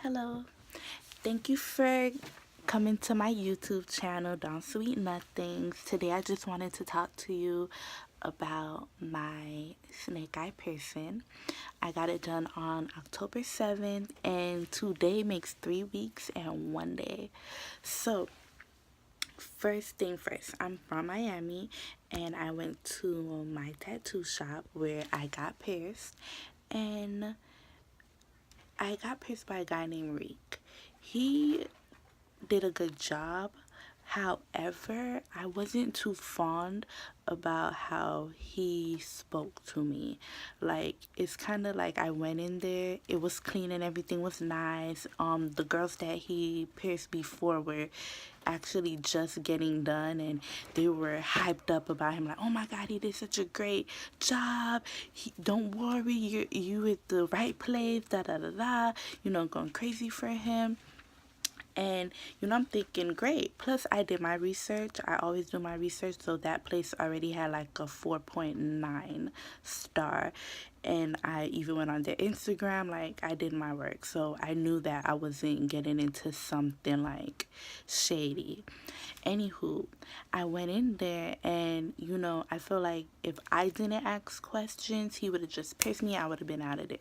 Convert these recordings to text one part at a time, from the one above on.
Hello. Thank you for coming to my YouTube channel, Don't Sweet Nothings. Today I just wanted to talk to you about my snake eye piercing. I got it done on October 7th and today makes 3 weeks and 1 day. So, first thing first, I'm from Miami and I went to my tattoo shop where I got pierced, and I got pierced by a guy named Reek. He did a good job. However, I wasn't too fond about how he spoke to me. Like, it's kind of like I went in there, it was clean and everything was nice. The girls that he pierced before were actually just getting done and they were hyped up about him, like, oh my god, he did such a great job, don't worry, you at the right place, da da da da, going crazy for him. And I'm thinking, great. Plus, I did my research. I always do my research. So that place already had like a 4.9 star. And I even went on their Instagram. Like, I did my work. So I knew that I wasn't getting into something like shady. Anywho, I went in there and, I feel like if I didn't ask questions, he would have just pierced me. I would have been out of there.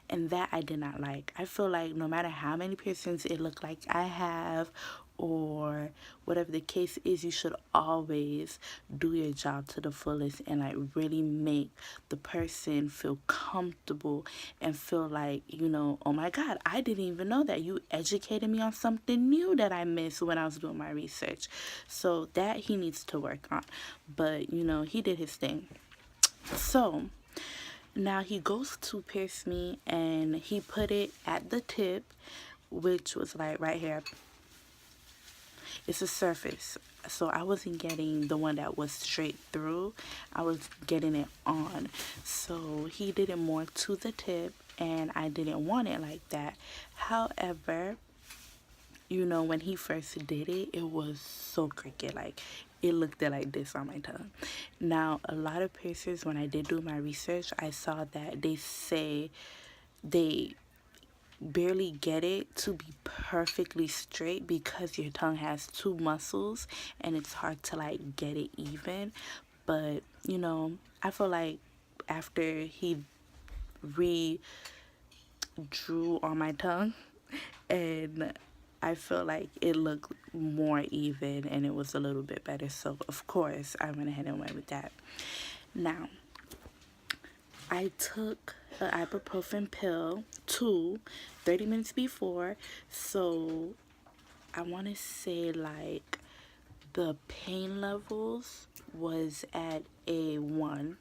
And that I did not like. I feel like no matter how many piercings it looked like I have or whatever the case is, you should always do your job to the fullest and like really make the person feel comfortable and feel like, oh my god, I didn't even know that. You educated me on something new that I missed when I was doing my research. So that he needs to work on. But he did his thing. So now he goes to pierce me and he put it at the tip, which was like right here. It's a surface, so I wasn't getting the one that was straight through. I was getting it on. So he did it more to the tip and I didn't want it like that. However, when he first did it, it was so crooked. Like, it looked like this on my tongue. Now, a lot of piercers, when I did do my research, I saw that they say they barely get it to be perfectly straight because your tongue has two muscles and it's hard to like get it even. But I feel like after he redrew on my tongue, and I feel like it looked more even and it was a little bit better. So of course I went ahead and went with that. Now, I took an ibuprofen pill 30 minutes before. So I want to say like the pain levels was at a 1.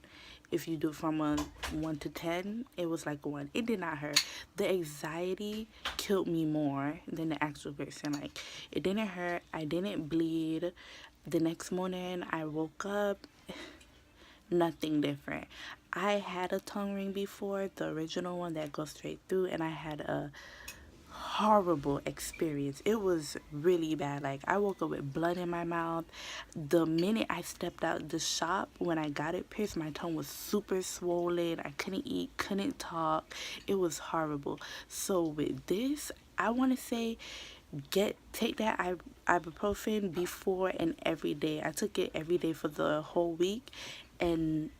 If you do from a 1 to 10, it was like a 1. It did not hurt. The anxiety killed me more than the actual person. Like, it didn't hurt. I didn't bleed. The next morning, I woke up. Nothing different. I had a tongue ring before, the original one that goes straight through, and I had a horrible experience. It was really bad. Like, I woke up with blood in my mouth. The minute I stepped out the shop, when I got it pierced, my tongue was super swollen. I couldn't eat, couldn't talk. It was horrible. So with this, I want to say take that ibuprofen before and every day. I took it every day for the whole week and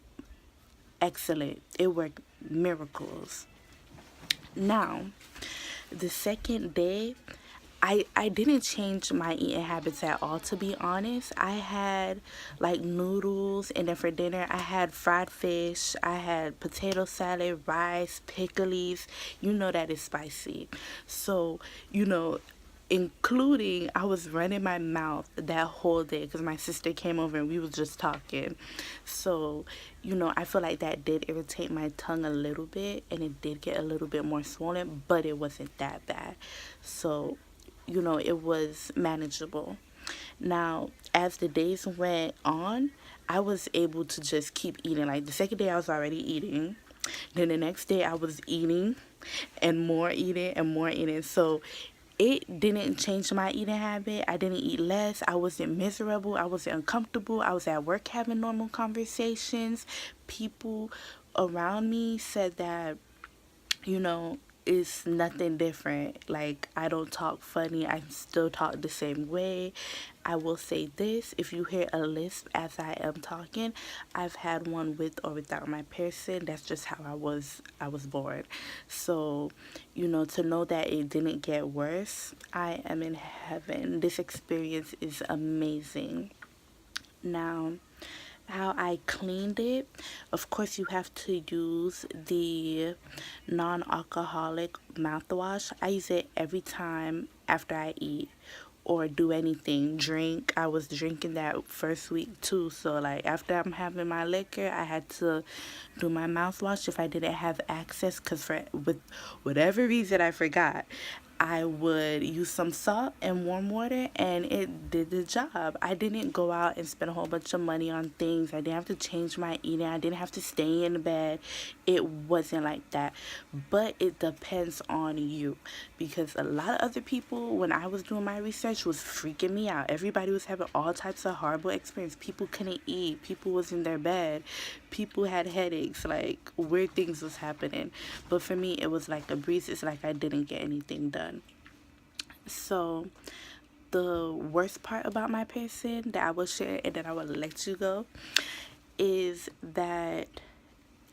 excellent. It worked miracles. Now, the second day, I didn't change my eating habits at all, to be honest. I had like noodles, and then for dinner I had fried fish, I had potato salad, rice, pickles. You know that is spicy. So, including I was running my mouth that whole day because my sister came over and we was just talking. So I feel like that did irritate my tongue a little bit and it did get a little bit more swollen, but it wasn't that bad. So it was manageable. Now, as the days went on, I was able to just keep eating. Like, the second day I was already eating, then the next day I was eating and more eating and more eating. So it didn't change my eating habit. I didn't eat less. I wasn't miserable. I wasn't uncomfortable. I was at work having normal conversations. People around me said that, it's nothing different. Like, I don't talk funny. I still talk the same way. I will say this, if you hear a lisp as I am talking, I've had one with or without my piercing. That's just how I was born. So, to know that it didn't get worse, I am in heaven. This experience is amazing. Now, how I cleaned it, of course, you have to use the non-alcoholic mouthwash. I use it every time after I eat or do anything. Drink. I was drinking that first week too. So, like, after I'm having my liquor, I had to do my mouthwash if I didn't have access, because with whatever reason I forgot. I would use some salt and warm water, and it did the job. I didn't go out and spend a whole bunch of money on things. I didn't have to change my eating. I didn't have to stay in bed. It wasn't like that. But it depends on you, because a lot of other people, when I was doing my research, was freaking me out. Everybody was having all types of horrible experience. People couldn't eat. People was in their bed. People had headaches. Like, weird things was happening. But for me, it was like a breeze. It's like I didn't get anything done. So, the worst part about my piercing that I will share and then I will let you go is that,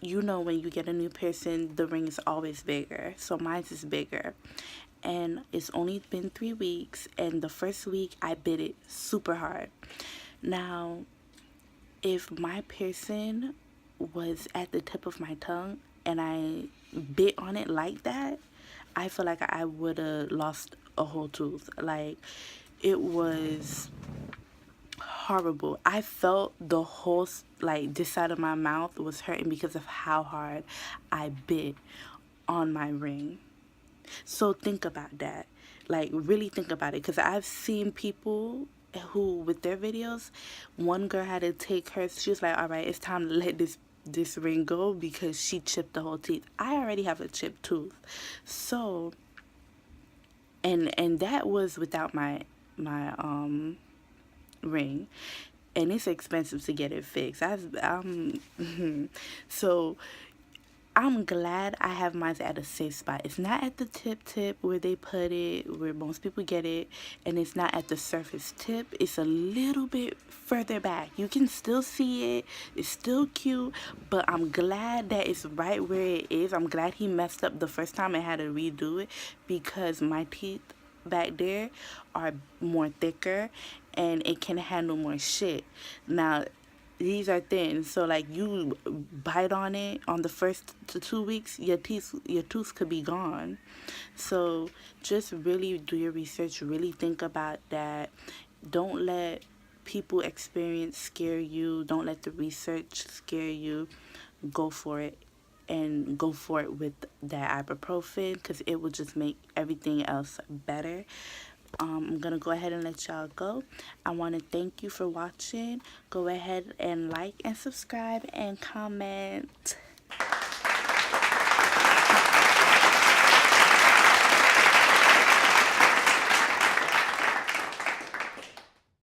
when you get a new piercing, the ring is always bigger. So mine is bigger. And it's only been 3 weeks, and the first week I bit it super hard. Now, if my piercing was at the tip of my tongue and I bit on it like that, I feel like I would have lost a whole tooth. Like, it was horrible. I felt the whole, like, this side of my mouth was hurting because of how hard I bit on my ring. So think about that. Like, really think about it, because I've seen people who, with their videos, one girl had to take her, she was like, all right, it's time to let this ring go because she chipped the whole teeth. I already have a chipped tooth. So, and that was without my ring, and it's expensive to get it fixed. So I'm glad I have mine at a safe spot. It's not at the tip where they put it, where most people get it, and it's not at the surface tip. It's a little bit further back. You can still see it. It's still cute, but I'm glad that it's right where it is. I'm glad he messed up the first time and had to redo it, because my teeth back there are more thicker and it can handle more shit. Now, these are thin, so like, you bite on it on the first 2 weeks, your tooth could be gone. So just really do your research, really think about that. Don't let people experience scare you. Don't let the research scare you. Go for it, and go for it with that ibuprofen, because it will just make everything else better. I'm gonna go ahead and let y'all go. I want to thank you for watching. Go ahead and like and subscribe and comment.